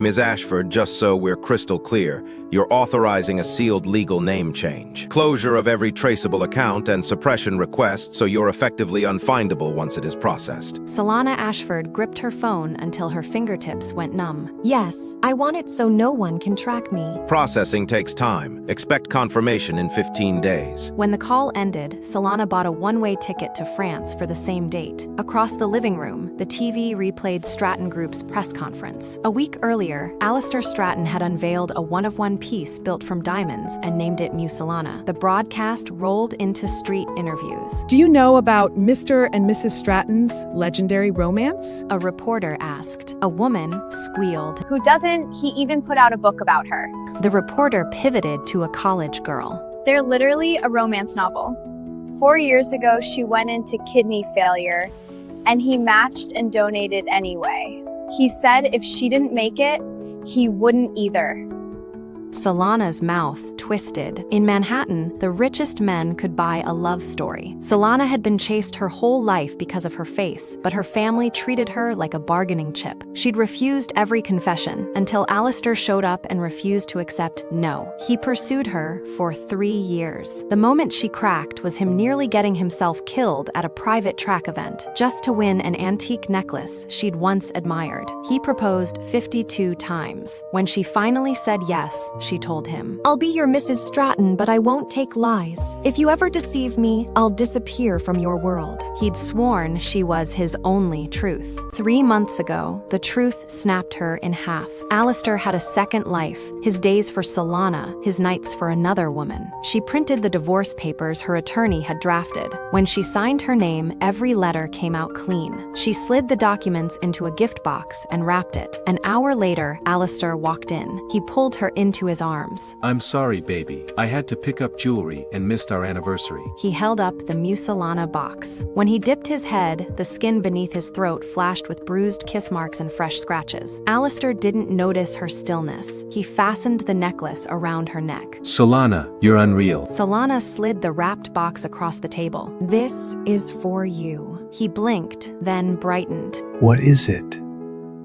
Ms. Ashford, just so we're crystal clear, you're authorizing a sealed legal name change, closure of every traceable account, and suppression request so you're effectively unfindable once it is processed. Solana Ashford gripped her phone until her fingertips went numb. Yes, I want it so no one can track me. Processing takes time. Expect confirmation in 15 days. When the call ended, Solana bought a one-way ticket to France for the same date. Across the living room, the TV replayed Stratton Group's press conference. A week earlier, Alistair Stratton had unveiled a one-of-one piece built from diamonds and named it Solana. The broadcast rolled into street interviews. Do you know about Mr. and Mrs. Stratton's legendary romance? A reporter asked. A woman squealed. Who doesn't? He even put out a book about her. The reporter pivoted to a college girl. They're literally a romance novel. 4 years ago, she went into kidney failure, and he matched and donated anyway. He said if she didn't make it, he wouldn't either. Solana's mouth twisted. In Manhattan, the richest men could buy a love story. Solana had been chased her whole life because of her face, but her family treated her like a bargaining chip. She'd refused every confession until Alistair showed up and refused to accept no. He pursued her for 3 years. The moment she cracked was him nearly getting himself killed at a private track event, just to win an antique necklace she'd once admired. He proposed 52 times. When she finally said yes, she told him, I'll be your Mrs. Stratton, but I won't take lies. If you ever deceive me, I'll disappear from your world. He'd sworn she was his only truth. 3 months ago, the truth snapped her in half. Alistair had a second life, his days for Solana, his nights for another woman. She printed the divorce papers her attorney had drafted. When she signed her name, every letter came out clean. She slid the documents into a gift box and wrapped it. An hour later, Alistair walked in. He pulled her into his arms. I'm sorry, baby. I had to pick up jewelry and missed our anniversary. He held up the Solana box. When he dipped his head, the skin beneath his throat flashed with bruised kiss marks and fresh scratches. Alistair didn't notice her stillness. He fastened the necklace around her neck. Solana, you're unreal. Solana slid the wrapped box across the table. This is for you. He blinked, then brightened. What is it?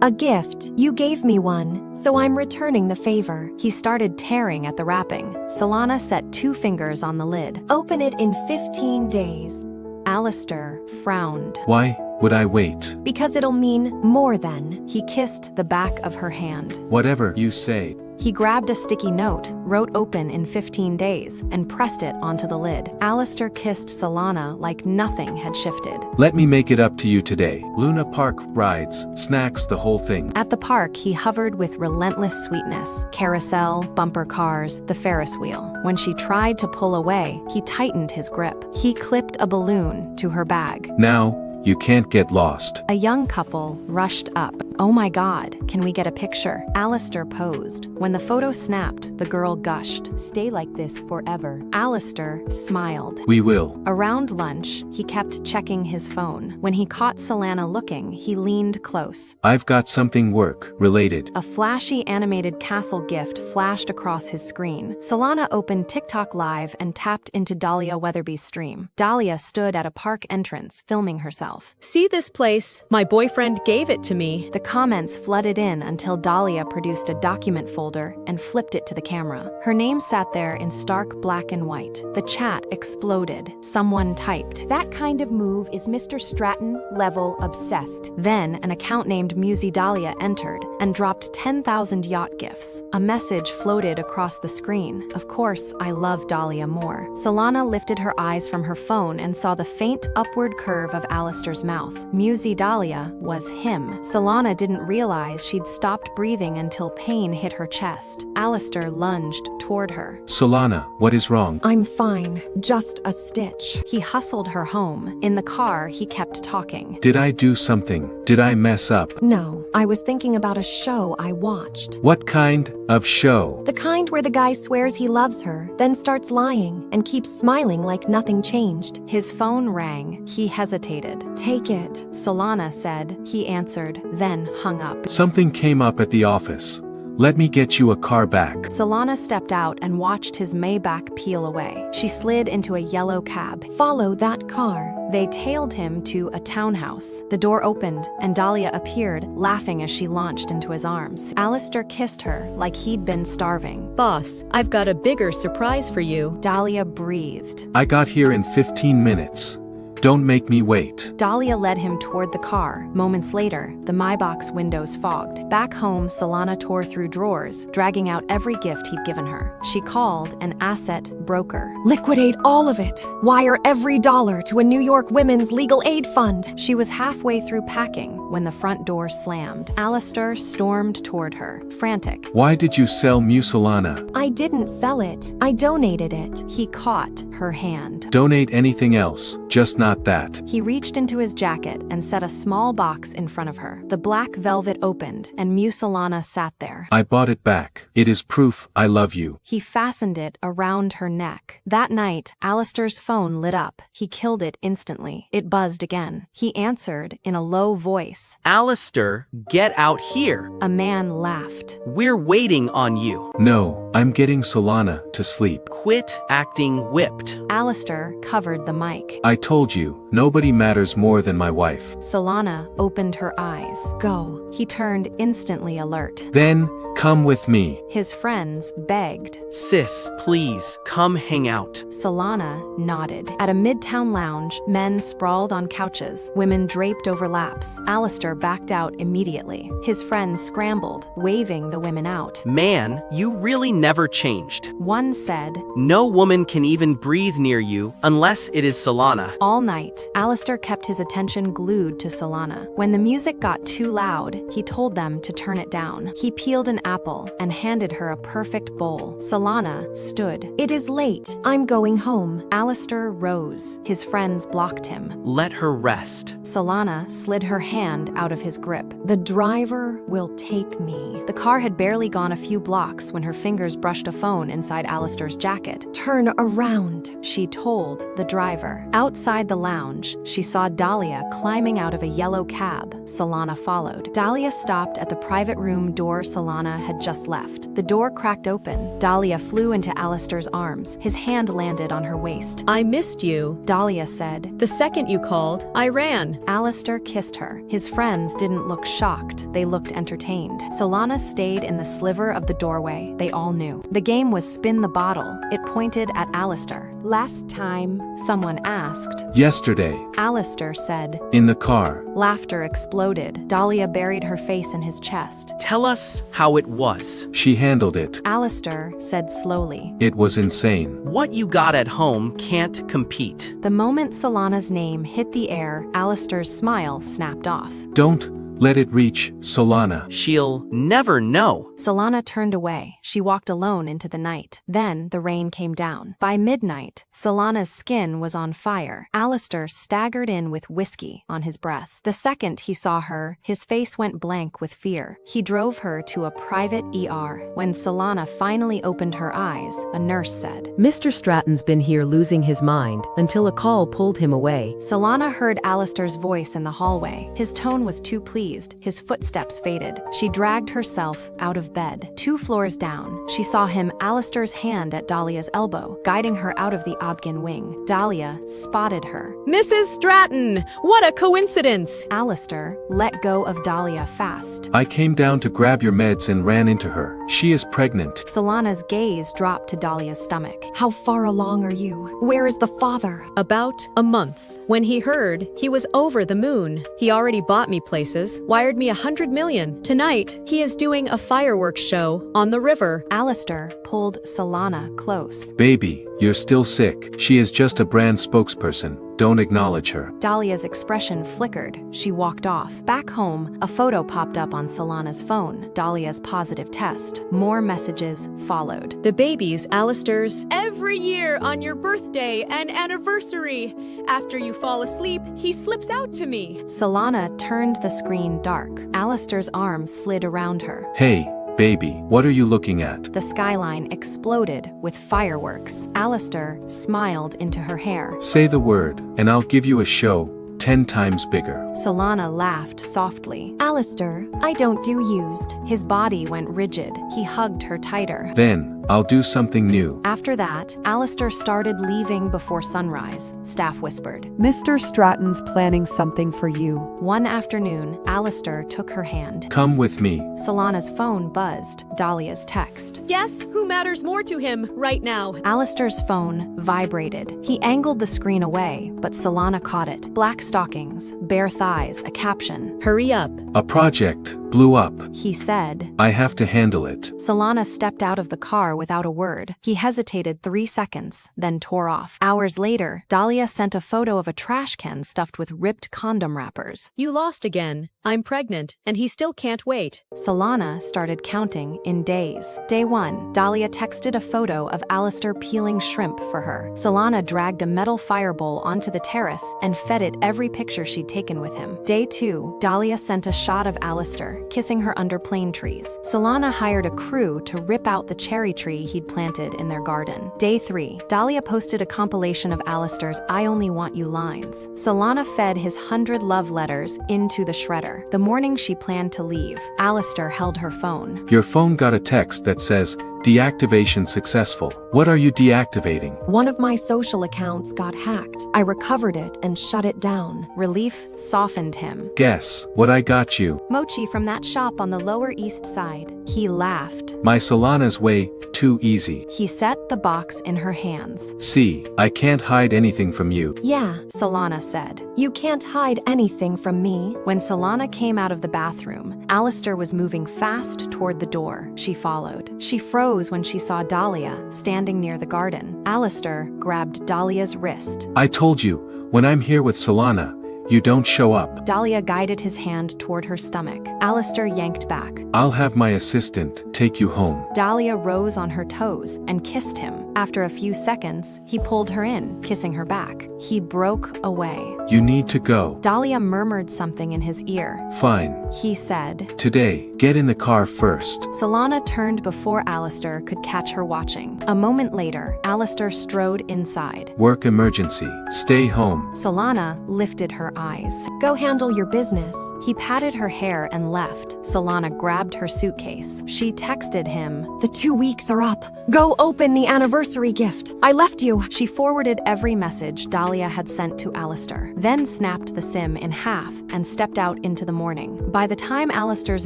A gift. You gave me one, so I'm returning the favor. He started tearing at the wrapping. Solana set 2 fingers on the lid. Open it in 15 days. Alistair frowned. Why would I wait? Because it'll mean more than. He kissed the back of her hand. Whatever you say. He grabbed a sticky note, wrote open in 15 days, and pressed it onto the lid. Alistair kissed Solana like nothing had shifted. Let me make it up to you today. Luna Park, rides, snacks, the whole thing. At the park, he hovered with relentless sweetness. Carousel, bumper cars, the Ferris wheel. When she tried to pull away, he tightened his grip. He clipped a balloon to her bag. Now, you can't get lost. A young couple rushed up. Oh my God, can we get a picture? Alistair posed. When the photo snapped, the girl gushed. Stay like this forever. Alistair smiled. We will. Around lunch, he kept checking his phone. When he caught Solana looking, he leaned close. I've got something work-related. A flashy animated castle gift flashed across his screen. Solana opened TikTok Live and tapped into Dahlia Weatherby's stream. Dahlia stood at a park entrance, filming herself. See this place? My boyfriend gave it to me. The comments flooded in until Dahlia produced a document folder and flipped it to the camera. Her name sat there in stark black and white. The chat exploded. Someone typed, "That kind of move is Mr. Stratton level obsessed." Then an account named Musi Dahlia entered and dropped 10,000 yacht gifts. A message floated across the screen. Of course, I love Dahlia more. Solana lifted her eyes from her phone and saw the faint upward curve of Alistair's mouth. Musi Dahlia was him. Solana didn't realize she'd stopped breathing until pain hit her chest. Alistair lunged toward her. Solana, what is wrong? I'm fine. Just a stitch. He hustled her home. In the car, he kept talking. Did I do something? Did I mess up? No, I was thinking about a show I watched. What kind of show? The kind where the guy swears he loves her, then starts lying, and keeps smiling like nothing changed. His phone rang. He hesitated. Take it. Solana said. He answered, then hung up. Something came up at the office. let me get you a car back. Solana stepped out and watched his Maybach peel away. She slid into a yellow cab. Follow that car. They tailed him to a townhouse. The door opened, and Dahlia appeared, laughing as she launched into his arms. Alistair kissed her like he'd been starving. Boss, I've got a bigger surprise for you. Dahlia breathed. I got here in 15 minutes. Don't make me wait. Dahlia led him toward the car. Moments later, the Maybach's windows fogged. Back home, Solana tore through drawers, dragging out every gift he'd given her. She called an asset broker. Liquidate all of it. Wire every dollar to a New York Women's Legal Aid Fund. She was halfway through packing when the front door slammed. Alistair stormed toward her, frantic. Why did you sell Solana? I didn't sell it. I donated it. He caught her hand. Donate anything else, just not that. He reached into his jacket and set a small box in front of her. The black velvet opened, and Solana sat there. I bought it back. It is proof I love you. He fastened it around her neck. That night, Alistair's phone lit up. He killed it instantly. It buzzed again. He answered in a low voice. Alistair, get out here. A man laughed. We're waiting on you. No, I'm getting Solana to sleep. Quit acting whipped. Alistair covered the mic. I told you, nobody matters more than my wife. Solana opened her eyes. Go. He turned instantly alert. Then, come with me. His friends begged. Sis, please, come hang out. Solana nodded. At a midtown lounge, men sprawled on couches, women draped over laps. Alistair backed out immediately. His friends scrambled, waving the women out. Man, you really never changed. One said, No woman can even breathe near you unless it is Solana. all night, Alistair kept his attention glued to Solana. When the music got too loud, he told them to turn it down. He peeled an apple and handed her a perfect bowl. Solana stood. It is late. I'm going home. Alistair rose. His friends blocked him. Let her rest. Solana slid her hand out of his grip. The driver will take me. The car had barely gone a few blocks when her fingers brushed a phone inside Alistair's jacket. Turn around. She told the driver. Outside the lounge, she saw Dahlia climbing out of a yellow cab. Solana followed. Dahlia stopped at the private room door Solana had just left. The door cracked open. Dahlia flew into Alistair's arms. His hand landed on her waist. I missed you. Dahlia said. The second you called, I ran. Alistair kissed her. His friends didn't look shocked. They looked entertained. Solana stayed in the sliver of the doorway. They all knew. The game was spin the bottle. It pointed at Alistair. Last time, someone asked. Yesterday. Alistair said. In the car. Laughter exploded. Dahlia buried her face in his chest. Tell us how it was. She handled it. Alistair said slowly. It was insane. What you got at home can't compete. The moment Solana's name hit the air, Alistair's smile snapped off. Don't let it reach Solana. She'll never know. Solana turned away. She walked alone into the night. Then the rain came down. By midnight, Solana's skin was on fire. Alistair staggered in with whiskey on his breath. The second he saw her, his face went blank with fear. He drove her to a private ER. When Solana finally opened her eyes, a nurse said, Mr. Stratton's been here losing his mind until a call pulled him away. Solana heard Alistair's voice in the hallway. His tone was too pleased. His footsteps faded. She dragged herself out of bed. 2 floors down, she saw him, Alistair's hand at Dahlia's elbow, guiding her out of the Obgyn wing. Dahlia spotted her. Mrs. Stratton, what a coincidence. Alistair let go of Dahlia fast. I came down to grab your meds and ran into her. She is pregnant. Solana's gaze dropped to Dahlia's stomach. How far along are you? Where is the father? About a month. When he heard, he was over the moon. He already bought me places, wired me $100 million. Tonight, he is doing a fireworks show on the river. Alistair pulled Solana close. Baby, you're still sick. She is just a brand spokesperson. Don't acknowledge her. Dahlia's expression flickered. She walked off. Back home, a photo popped up on Solana's phone. Dahlia's positive test. More messages followed. The babies, Alistair's, every year on your birthday and anniversary. After you fall asleep, he slips out to me. Solana turned the screen dark. Alistair's arms slid around her. Hey, baby, what are you looking at? The skyline exploded with fireworks. Alistair smiled into her hair. Say the word, and I'll give you a show 10 times bigger. Solana laughed softly. Alistair, I don't do used. His body went rigid. He hugged her tighter. Then, I'll do something new. After that, Alistair started leaving before sunrise, Staff whispered. Mr. Stratton's planning something for you. One afternoon, Alistair took her hand. Come with me. Solana's phone buzzed. Dahlia's text. Guess who matters more to him right now? Alistair's phone vibrated. He angled the screen away, but Solana caught it. Black stockings, bare thighs, a caption. Hurry up. A project blew up. He said. I have to handle it. Solana stepped out of the car without a word. He hesitated 3 seconds, then tore off. Hours later, Dahlia sent a photo of a trash can stuffed with ripped condom wrappers. You lost again. I'm pregnant, and he still can't wait. Solana started counting in days. Day 1, Dahlia texted a photo of Alistair peeling shrimp for her. Solana dragged a metal firebowl onto the terrace and fed it every picture she'd taken with him. Day 2, Dahlia sent a shot of Alistair kissing her under plane trees. Solana hired a crew to rip out the cherry tree he'd planted in their garden. Day 3, Dahlia posted a compilation of Alistair's I only want you lines. Solana fed his 100 love letters into the shredder. The morning she planned to leave, Alistair held her phone. Your phone got a text that says, deactivation successful. What are you deactivating? One of my social accounts got hacked. I recovered it and shut it down. Relief softened him. Guess what I got you? Mochi from that shop on the Lower East Side. He laughed. My Solana's way too easy. He set the box in her hands. See, I can't hide anything from you. Yeah, Solana said. you can't hide anything from me. When Solana came out of the bathroom, Alistair was moving fast toward the door. She followed. She froze when she saw Dahlia standing near the garden. Alistair grabbed Dahlia's wrist. I told you, when I'm here with Solana, you don't show up. Dahlia guided his hand toward her stomach. Alistair yanked back. I'll have my assistant take you home. Dahlia rose on her toes and kissed him. After a few seconds, he pulled her in, kissing her back. He broke away. You need to go. Dahlia murmured something in his ear. Fine. He said. Today, get in the car first. Solana turned before Alistair could catch her watching. A moment later, Alistair strode inside. Work emergency. Stay home. Solana lifted her eyes. Go handle your business. He patted her hair and left. Solana grabbed her suitcase. She texted him. The 2 weeks are up. Go open the anniversary gift. I left you. She forwarded every message Dahlia had sent to Alistair, then snapped the SIM in half and stepped out into the morning. By the time Alistair's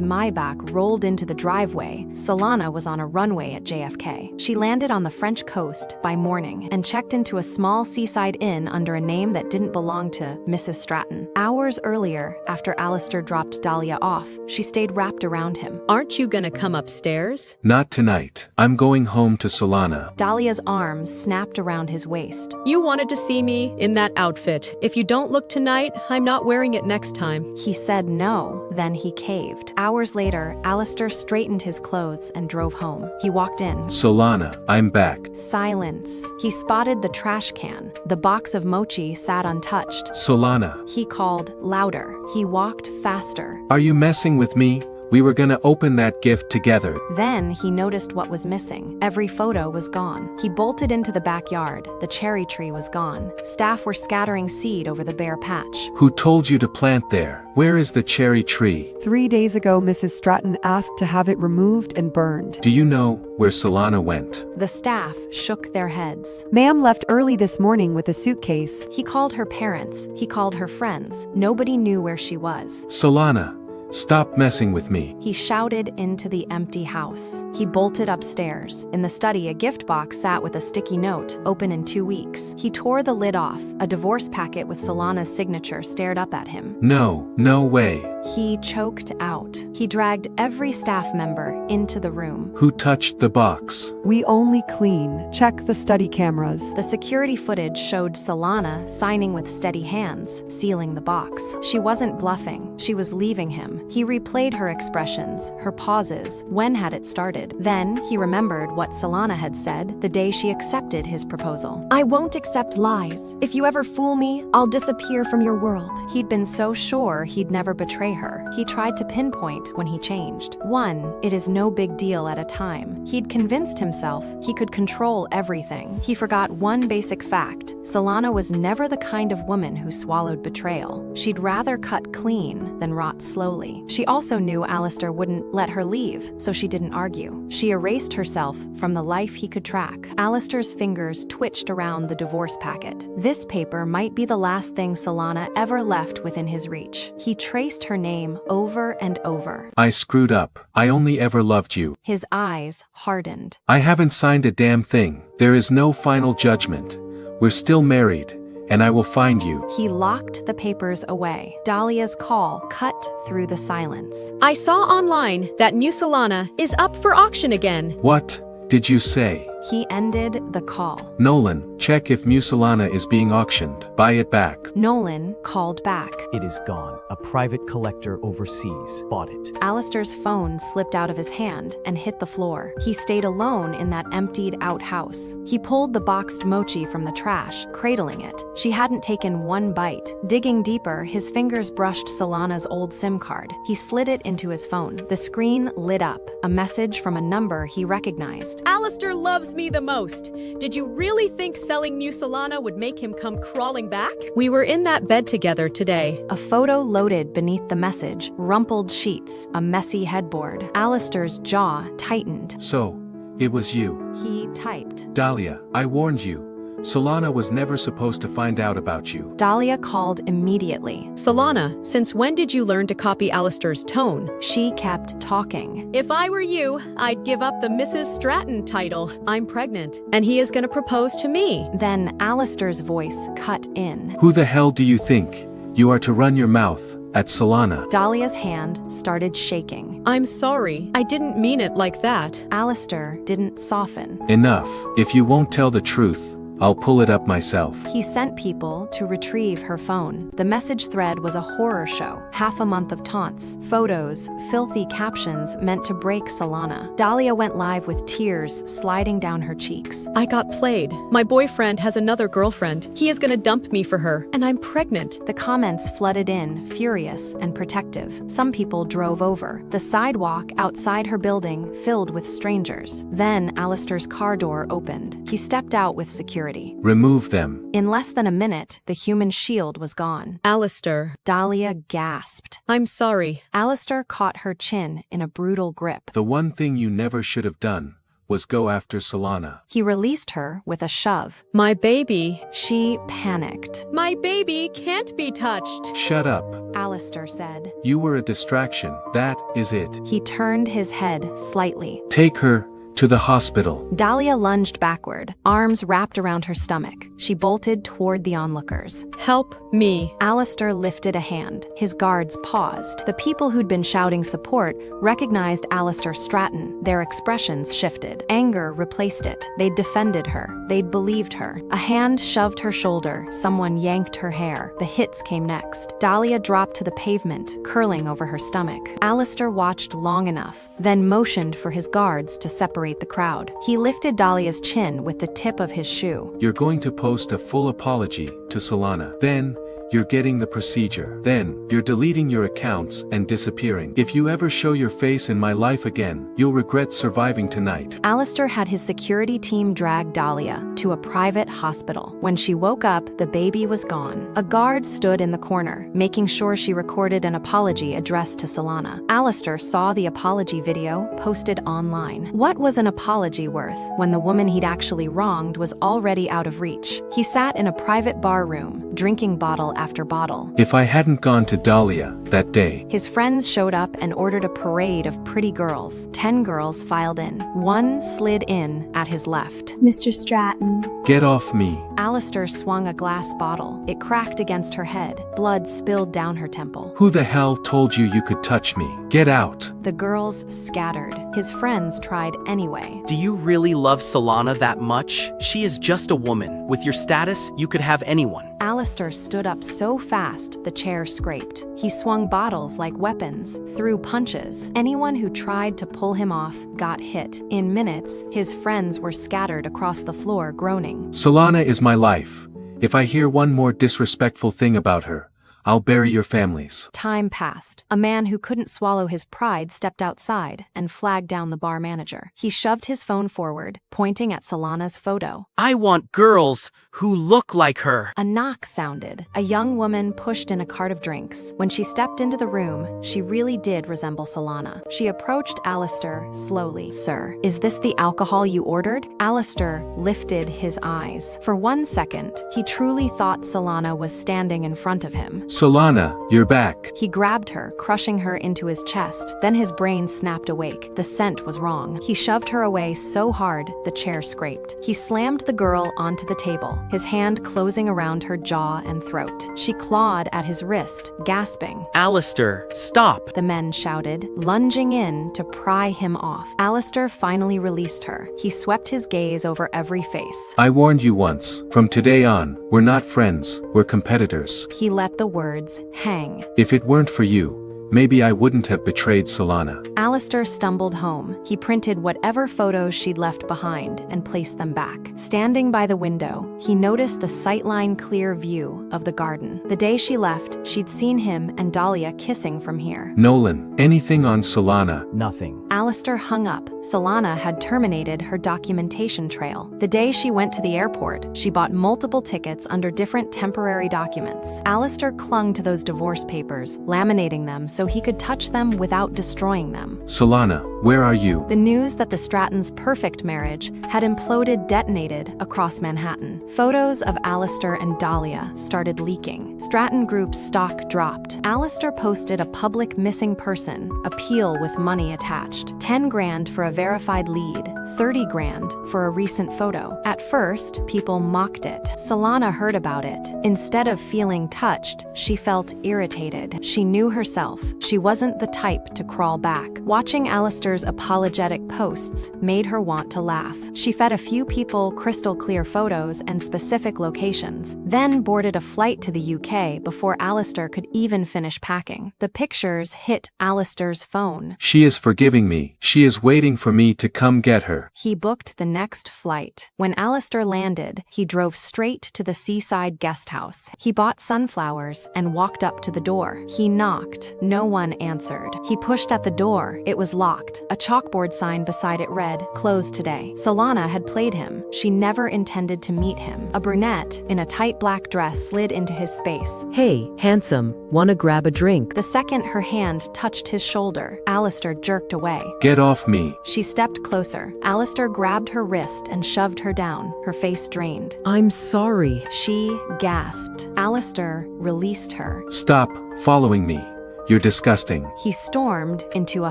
Maybach rolled into the driveway, Solana was on a runway at JFK. She landed on the French coast by morning and checked into a small seaside inn under a name that didn't belong to Mrs. Stratton. Hours earlier, after Alistair dropped Dahlia off, she stayed wrapped around him. Aren't you gonna come upstairs? Not tonight. I'm going home to Solana. Dahlia's arms snapped around his waist. You wanted to see me in that outfit. If you don't look tonight, I'm not wearing it next time. He said no, then he caved. Hours later, Alistair straightened his clothes and drove home. He walked in. Solana, I'm back. Silence. He spotted the trash can. The box of mochi sat untouched. Solana, He called louder. He walked faster. are you messing with me? We were gonna open that gift together. Then he noticed what was missing. Every photo was gone. He bolted into the backyard. The cherry tree was gone. Staff were scattering seed over the bare patch. Who told you to plant there? Where is the cherry tree? 3 days ago, Mrs. Stratton asked to have it removed and burned. Do you know where Solana went? The staff shook their heads. Ma'am left early this morning with a suitcase. He called her parents. He called her friends. Nobody knew where she was. Solana, stop messing with me. He shouted into the empty house. He bolted upstairs. In the study, a gift box sat with a sticky note, open in 2 weeks. He tore the lid off. A divorce packet with Solana's signature stared up at him. No way. He choked out. He dragged every staff member into the room. Who touched the box? We only clean. Check the study cameras. The security footage showed Solana signing with steady hands, sealing the box. She wasn't bluffing. She was leaving him. time. He replayed her expressions, her pauses. When had it started? Then he remembered what Solana had said the day she accepted his proposal. I won't accept lies. If you ever fool me, I'll disappear from your world. He'd been so sure he'd never betray her. He tried to pinpoint when he changed. 1. It is no big deal at a time. He'd convinced himself he could control everything. He forgot one basic fact. Solana was never the kind of woman who swallowed betrayal. She'd rather cut clean than rot slowly. She also knew Alistair wouldn't let her leave, so she didn't argue. She erased herself from the life he could track. Alistair's fingers twitched around the divorce packet. This paper might be the last thing Solana ever left within his reach. He traced her name over and over. I screwed up. I only ever loved you. His eyes hardened. I haven't signed a damn thing. There is no final judgment. We're still married, and I will find you. He locked the papers away. Dahlia's call cut through the silence. I saw online that Mu Solana is up for auction again. What did you say? He ended the call. Nolan, check if Mu Solana is being auctioned. Buy it back. Nolan called back. It is gone. A private collector overseas bought it. Alistair's phone slipped out of his hand and hit the floor. He stayed alone in that emptied-out house. He pulled the boxed mochi from the trash, cradling it. She hadn't taken one bite. Digging deeper, his fingers brushed Solana's old SIM card. He slid it into his phone. The screen lit up, a message from a number he recognized. Alistair loves me the most. Did you really think selling Mu Solana would make him come crawling back? We were in that bed together today. A photo loaded beneath the message, rumpled sheets, a messy headboard. Alistair's jaw tightened. So, it was you. He typed. Dahlia, I warned you. Solana was never supposed to find out about you. Dahlia called immediately. Solana, since when did you learn to copy Alistair's tone? She kept talking. If I were you, I'd give up the Mrs. Stratton title. I'm pregnant, and he is gonna propose to me. Then Alistair's voice cut in. Who the hell do you think you are to run your mouth at Solana? Dahlia's hand started shaking. I'm sorry. I didn't mean it like that. Alistair didn't soften. Enough. If you won't tell the truth, I'll pull it up myself. He sent people to retrieve her phone. The message thread was a horror show. Half a month of taunts, photos, filthy captions meant to break Solana. Dahlia went live with tears sliding down her cheeks. I got played. My boyfriend has another girlfriend. He is gonna dump me for her, and I'm pregnant. The comments flooded in, furious and protective. Some people drove over. The sidewalk outside her building filled with strangers. Then Alistair's car door opened. He stepped out with security. Remove them. In less than a minute, the human shield was gone. Alistair. Dahlia gasped. I'm sorry. Alistair caught her chin in a brutal grip. The one thing you never should have done was go after Solana. He released her with a shove. My baby. She panicked. My baby can't be touched. Shut up. Alistair said. You were a distraction. That is it. He turned his head slightly. Take her to the hospital. Dahlia lunged backward, arms wrapped around her stomach. She bolted toward the onlookers. Help me. Alistair lifted a hand. His guards paused. The people who'd been shouting support recognized Alistair Stratton. Their expressions shifted. Anger replaced it. They'd defended her. They'd believed her. A hand shoved her shoulder. Someone yanked her hair. The hits came next. Dahlia dropped to the pavement, curling over her stomach. Alistair watched long enough, then motioned for his guards to separate the crowd. He lifted Dahlia's chin with the tip of his shoe. You're going to post a full apology to Solana. Then, you're getting the procedure. Then, you're deleting your accounts and disappearing. If you ever show your face in my life again, you'll regret surviving tonight. Alistair had his security team drag Dahlia to a private hospital. When she woke up, the baby was gone. A guard stood in the corner, making sure she recorded an apology addressed to Solana. Alistair saw the apology video posted online. What was an apology worth when the woman he'd actually wronged was already out of reach? He sat in a private bar room, drinking bottle after bottle. If I hadn't gone to Dahlia that day. His friends showed up and ordered a parade of pretty girls. 10 girls filed in. One slid in at his left. Mr. Stratton. Get off me. Alistair swung a glass bottle. It cracked against her head. Blood spilled down her temple. Who the hell told you you could touch me? Get out. The girls scattered. His friends tried anyway. Do you really love Solana that much? She is just a woman. With your status, you could have anyone. Alistair stood up so fast the chair scraped. He swung bottles like weapons, threw punches. Anyone who tried to pull him off got hit. In minutes, his friends were scattered across the floor groaning. Solana is my life. If I hear one more disrespectful thing about her, I'll bury your families. Time passed. A man who couldn't swallow his pride stepped outside and flagged down the bar manager. He shoved his phone forward, pointing at Solana's photo. I want girls who look like her. A knock sounded. A young woman pushed in a cart of drinks. When she stepped into the room, she really did resemble Solana. She approached Alistair slowly. Sir, is this the alcohol you ordered? Alistair lifted his eyes. For 1 second, he truly thought Solana was standing in front of him. Solana, you're back. He grabbed her, crushing her into his chest. Then his brain snapped awake. The scent was wrong. He shoved her away so hard, the chair scraped. He slammed the girl onto the table, his hand closing around her jaw and throat. She clawed at his wrist, gasping. Alistair, stop. The men shouted, lunging in to pry him off. Alistair finally released her. He swept his gaze over every face. I warned you once. From today on, we're not friends, we're competitors. He let the words hang. If it weren't for you, maybe I wouldn't have betrayed Solana. Alistair stumbled home. He printed whatever photos she'd left behind and placed them back. Standing by the window, he noticed the sightline clear view of the garden. The day she left, she'd seen him and Dahlia kissing from here. Nolan, anything on Solana? Nothing. Alistair hung up. Solana had terminated her documentation trail. The day she went to the airport, she bought multiple tickets under different temporary documents. Alistair clung to those divorce papers, laminating them so he could touch them without destroying them. Solana, where are you? The news that the Strattons' perfect marriage had imploded detonated across Manhattan. Photos of Alistair and Dahlia started leaking. Stratton Group's stock dropped. Alistair posted a public missing person appeal with money attached. 10 grand for a verified lead, 30 grand for a recent photo. At first, people mocked it. Solana heard about it. Instead of feeling touched, she felt irritated. She knew herself. She wasn't the type to crawl back. Watching Alistair's apologetic posts made her want to laugh. She fed a few people crystal clear photos and specific locations, then boarded a flight to the UK before Alistair could even finish packing. The pictures hit Alistair's phone. She is forgiving me. She is waiting for me to come get her. He booked the next flight. When Alistair landed, he drove straight to the seaside guest house. He bought sunflowers and walked up to the door. He knocked. No one answered. He pushed at the door. It was locked. A chalkboard sign beside it read, "Closed today." Solana had played him. She never intended to meet him. A brunette in a tight black dress slid into his space. Hey, handsome, wanna grab a drink? The second her hand touched his shoulder, Alistair jerked away. Get off me. She stepped closer. Alistair grabbed her wrist and shoved her down, her face drained. I'm sorry. She gasped. Alistair released her. Stop following me. You're disgusting. He stormed into a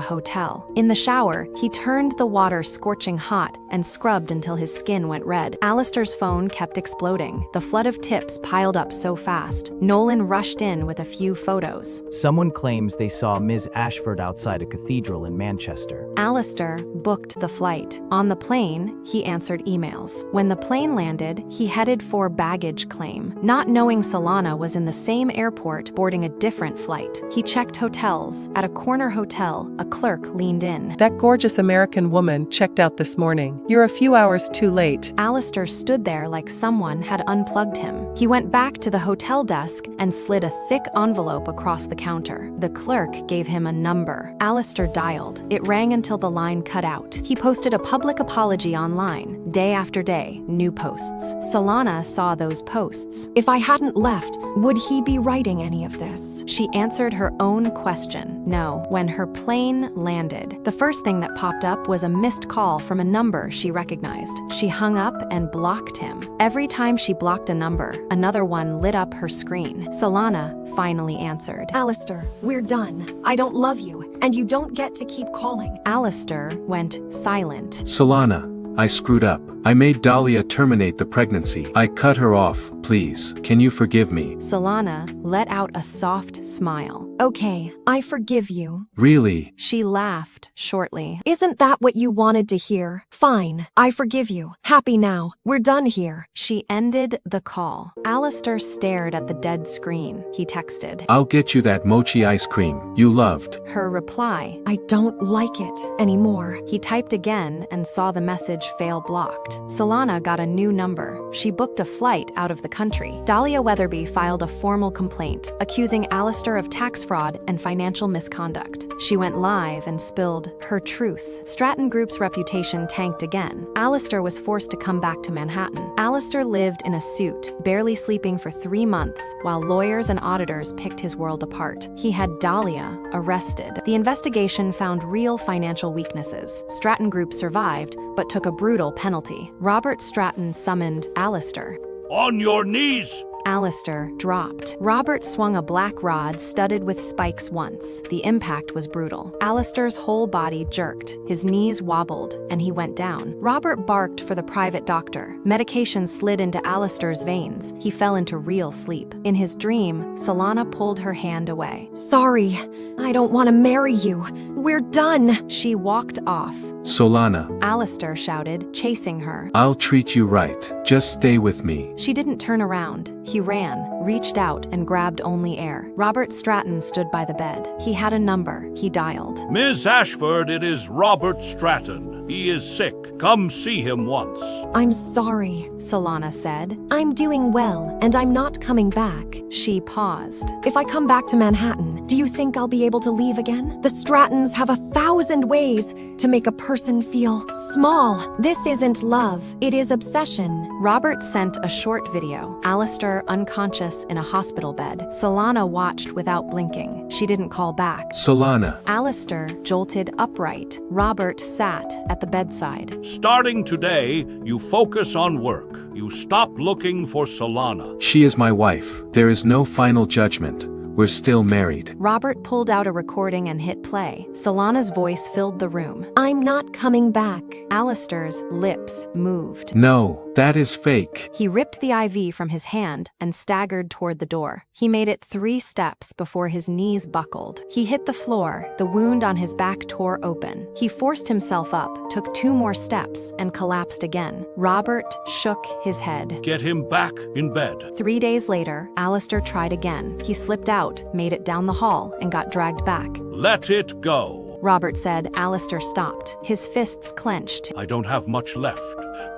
hotel. In the shower, he turned the water scorching hot and scrubbed until his skin went red. Alistair's phone kept exploding. The flood of tips piled up so fast. Nolan rushed in with a few photos. Someone claims they saw Ms. Ashford outside a cathedral in Manchester. Alistair booked the flight. On the plane, he answered emails. When the plane landed, he headed for baggage claim. Not knowing Solana was in the same airport boarding a different flight, he checked hotels. At a corner hotel, a clerk leaned in. That gorgeous American woman checked out this morning. You're a few hours too late. Alistair stood there like someone had unplugged him. He went back to the hotel desk and slid a thick envelope across the counter. The clerk gave him a number. Alistair dialed. It rang until the line cut out. He posted a public apology online. Day after day, new posts. Solana saw those posts. If I hadn't left, would he be writing any of this? She answered her own question. No. When her plane landed, the first thing that popped up was a missed call from a number she recognized. She hung up and blocked him. Every time she blocked a number, another one lit up her screen. Solana finally answered. Alistair, we're done. I don't love you, and you don't get to keep calling. Alistair went silent. Solana, I screwed up. I made Dahlia terminate the pregnancy. I cut her off, please. Can you forgive me? Solana let out a soft smile. Okay, I forgive you. Really? She laughed shortly. Isn't that what you wanted to hear? Fine, I forgive you. Happy now. We're done here. She ended the call. Alistair stared at the dead screen. He texted. I'll get you that mochi ice cream you loved. Her reply. I don't like it anymore. He typed again and saw the message fail blocked. Solana got a new number. She booked a flight out of the country. Dahlia Weatherby filed a formal complaint, accusing Alistair of tax fraud and financial misconduct. She went live and spilled her truth. Stratton Group's reputation tanked again. Alistair was forced to come back to Manhattan. Alistair lived in a suit, barely sleeping for 3 months, while lawyers and auditors picked his world apart. He had Dahlia arrested. The investigation found real financial weaknesses. Stratton Group survived, but took a brutal penalty. Robert Stratton summoned Alistair. On your knees! Alistair dropped. Robert swung a black rod studded with spikes once. The impact was brutal. Alistair's whole body jerked. His knees wobbled, and he went down. Robert barked for the private doctor. Medication slid into Alistair's veins. He fell into real sleep. In his dream, Solana pulled her hand away. Sorry, I don't want to marry you. We're done. She walked off. Solana. Alistair shouted, chasing her. I'll treat you right. Just stay with me. She didn't turn around. He ran, reached out, and grabbed only air. Robert Stratton stood by the bed. He had a number. He dialed. Miss Ashford, it is Robert Stratton. He is sick. Come see him once. I'm sorry, Solana said. I'm doing well, and I'm not coming back. She paused. If I come back to Manhattan, do you think I'll be able to leave again? The Strattons have 1,000 ways to make a person feel small. This isn't love. It is obsession. Robert sent a short video. Alistair unconscious in a hospital bed. Solana watched without blinking. She didn't call back. Solana. Alistair jolted upright. Robert sat at the bedside. Starting today, you focus on work. You stop looking for Solana. She is my wife. There is no final judgment. We're still married. Robert pulled out a recording and hit play. Solana's voice filled the room. I'm not coming back. Alistair's lips moved. No, that is fake. He ripped the IV from his hand and staggered toward the door. He made it 3 steps before his knees buckled. He hit the floor. The wound on his back tore open. He forced himself up, took 2 more steps, and collapsed again. Robert shook his head. Get him back in bed. 3 days later, Alistair tried again. He slipped out, made it down the hall, and got dragged back. Let it go. Robert said. Alistair stopped. His fists clenched. I don't have much left.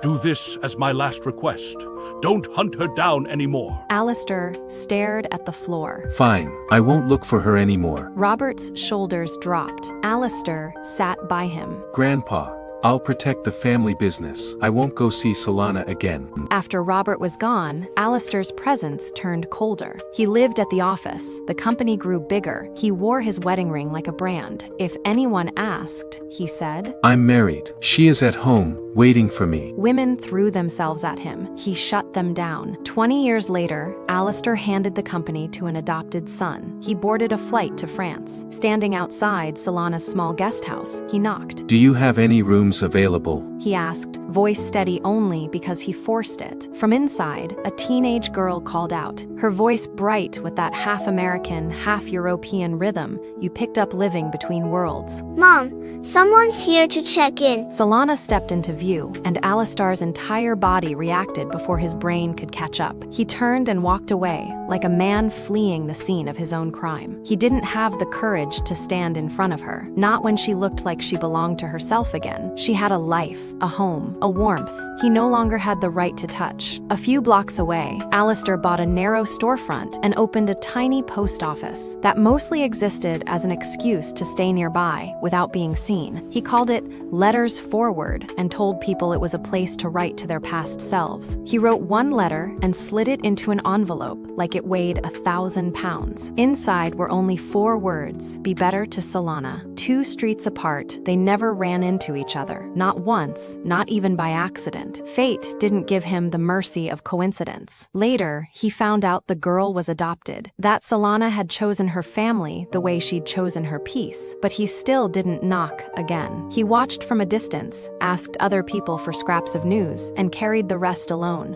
Do this as my last request. Don't hunt her down anymore. Alistair stared at the floor. Fine, I won't look for her anymore. Robert's shoulders dropped. Alistair sat by him. Grandpa, I'll protect the family business. I won't go see Solana again. After Robert was gone, Alistair's presence turned colder. He lived at the office. The company grew bigger. He wore his wedding ring like a brand. If anyone asked, he said, I'm married. She is at home, waiting for me. Women threw themselves at him. He shut them down. 20 years later, Alistair handed the company to an adopted son. He boarded a flight to France. Standing outside Solana's small guest house, he knocked. Do you have any rooms available? He asked, voice steady only because he forced it. From inside, a teenage girl called out, her voice bright with that half-American, half-European rhythm you picked up living between worlds. Mom, someone's here to check in. Solana stepped into view, and Alistair's entire body reacted before his brain could catch up. He turned and walked away, like a man fleeing the scene of his own crime. He didn't have the courage to stand in front of her, not when she looked like she belonged to herself again. She had a life, a home, a warmth he no longer had the right to touch. A few blocks away, Alistair bought a narrow storefront and opened a tiny post office that mostly existed as an excuse to stay nearby without being seen. He called it Letters Forward and told people it was a place to write to their past selves. He wrote one letter and slid it into an envelope like it It weighed 1,000 pounds. Inside were only 4 words: be better to Solana. 2 streets apart, they never ran into each other. Not once, not even by accident. Fate didn't give him the mercy of coincidence. Later, he found out the girl was adopted, that Solana had chosen her family the way she'd chosen her peace. But he still didn't knock again. He watched from a distance, asked other people for scraps of news, and carried the rest alone.